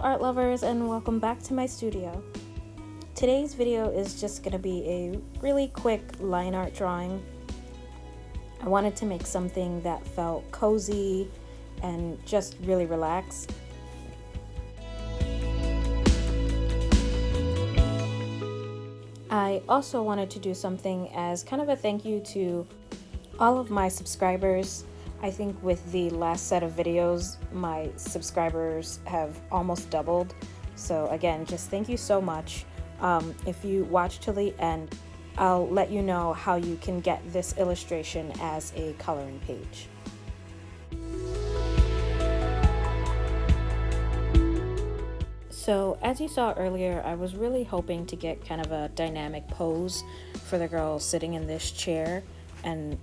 art lovers, and welcome back to my studio. Today's video is just going to be a really quick line art drawing. I wanted to make something that felt cozy and just really relaxed. I also wanted to do something as kind of a thank you to all of my subscribers. I think with the last set of videos, my subscribers have almost doubled. So again, just thank you so much. If you watch till the end, I'll let you know how you can get this illustration as a coloring page. So as you saw earlier, I was really hoping to get kind of a dynamic pose for the girl sitting in this chair, and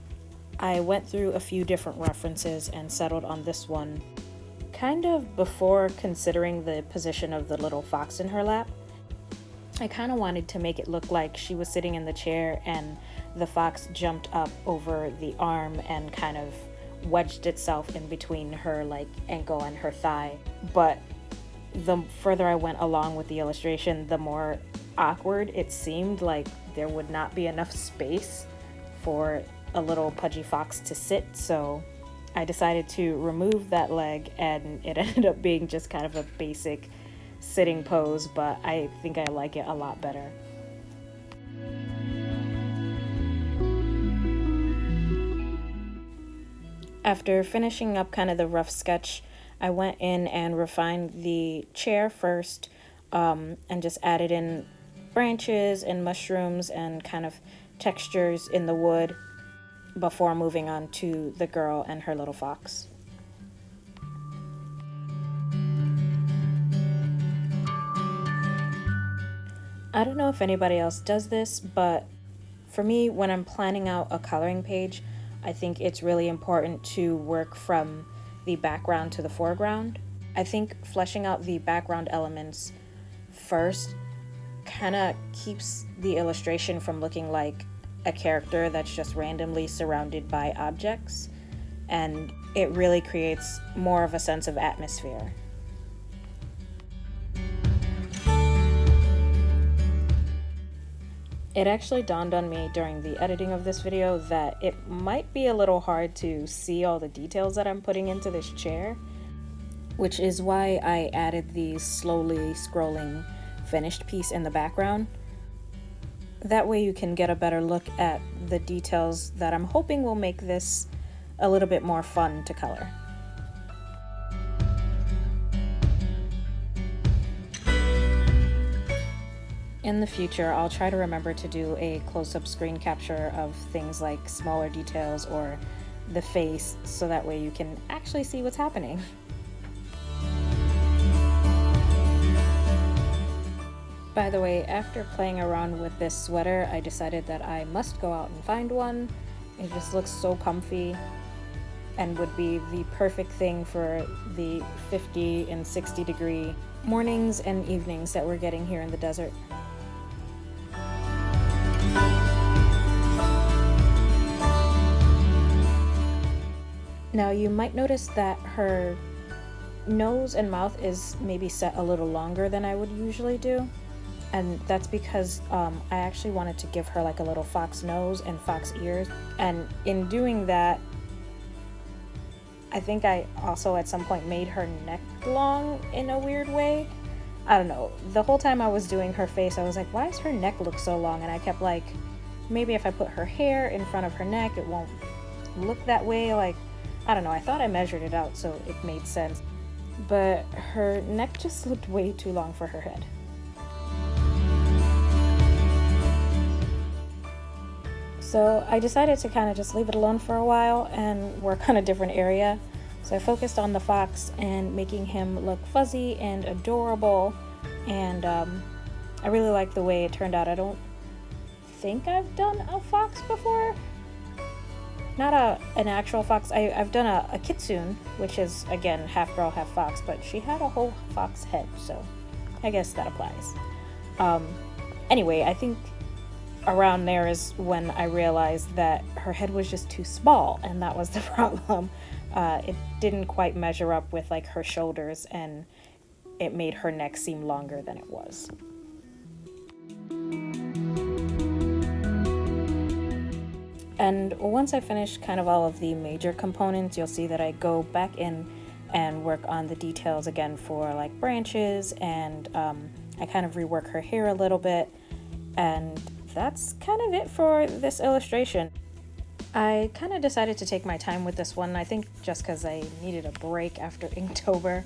I went through a few different references and settled on this one kind of before considering the position of the little fox in her lap. I kind of wanted to make it look like she was sitting in the chair and the fox jumped up over the arm and kind of wedged itself in between her like ankle and her thigh. But the further I went along with the illustration, the more awkward it seemed, like there would not be enough space for a little pudgy fox to sit. So I decided to remove that leg, and it ended up being just kind of a basic sitting pose, but I think I like it a lot better. After finishing up kind of the rough sketch, I went in and refined the chair first, and just added in branches and mushrooms and kind of textures in the wood before moving on to the girl and her little fox. I don't know if anybody else does this, but for me, when I'm planning out a coloring page, I think it's really important to work from the background to the foreground. I think fleshing out the background elements first kind of keeps the illustration from looking like a character that's just randomly surrounded by objects, and it really creates more of a sense of atmosphere. It actually dawned on me during the editing of this video that it might be a little hard to see all the details that I'm putting into this chair, which is why I added the slowly scrolling finished piece in the background. That way you can get a better look at the details that I'm hoping will make this a little bit more fun to color. In the future, I'll try to remember to do a close-up screen capture of things like smaller details or the face, so that way you can actually see what's happening. By the way, after playing around with this sweater, I decided that I must go out and find one. It just looks so comfy and would be the perfect thing for the 50 and 60 degree mornings and evenings that we're getting here in the desert. Now you might notice that her nose and mouth is maybe set a little longer than I would usually do. And that's because I actually wanted to give her like a little fox nose and fox ears. And in doing that, I think I also at some point made her neck long in a weird way. I don't know. The whole time I was doing her face, I was like, why does her neck look so long? And I kept like, maybe if I put her hair in front of her neck, it won't look that way. Like, I don't know. I thought I measured it out, so it made sense. But her neck just looked way too long for her head. So I decided to kind of just leave it alone for a while and work on a different area. So I focused on the fox and making him look fuzzy and adorable, and I really like the way it turned out. I don't think I've done a fox before. Not an actual fox. I've done a kitsune, which is, again, half girl, half fox, but she had a whole fox head, so I guess that applies. Anyway, I think around there is when I realized that her head was just too small, and that was the problem. It didn't quite measure up with like her shoulders, and it made her neck seem longer than it was. And once I finish kind of all of the major components, you'll see that I go back in and work on the details again for like branches, and I kind of rework her hair a little bit, and that's kind of it for this illustration. I kind of decided to take my time with this one, I think just because I needed a break after Inktober.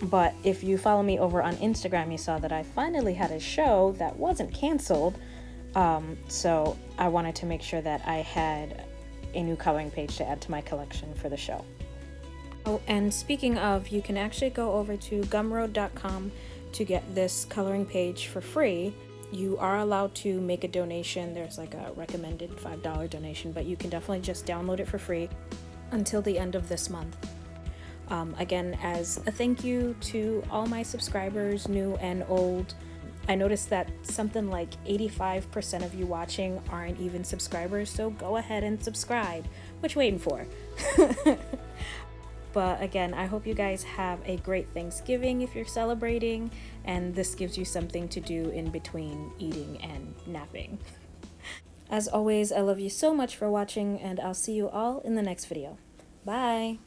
But if you follow me over on Instagram, you saw that I finally had a show that wasn't canceled. So I wanted to make sure that I had a new coloring page to add to my collection for the show. Oh, and speaking of, you can actually go over to gumroad.com to get this coloring page for free. You are allowed to make a donation. There's like a recommended $5 donation, but you can definitely just download it for free until the end of this month. Again, as a thank you to all my subscribers, new and old. I noticed that something like 85% of you watching aren't even subscribers, so go ahead and subscribe. What you waiting for? But again, I hope you guys have a great Thanksgiving if you're celebrating, and this gives you something to do in between eating and napping. As always, I love you so much for watching, and I'll see you all in the next video. Bye!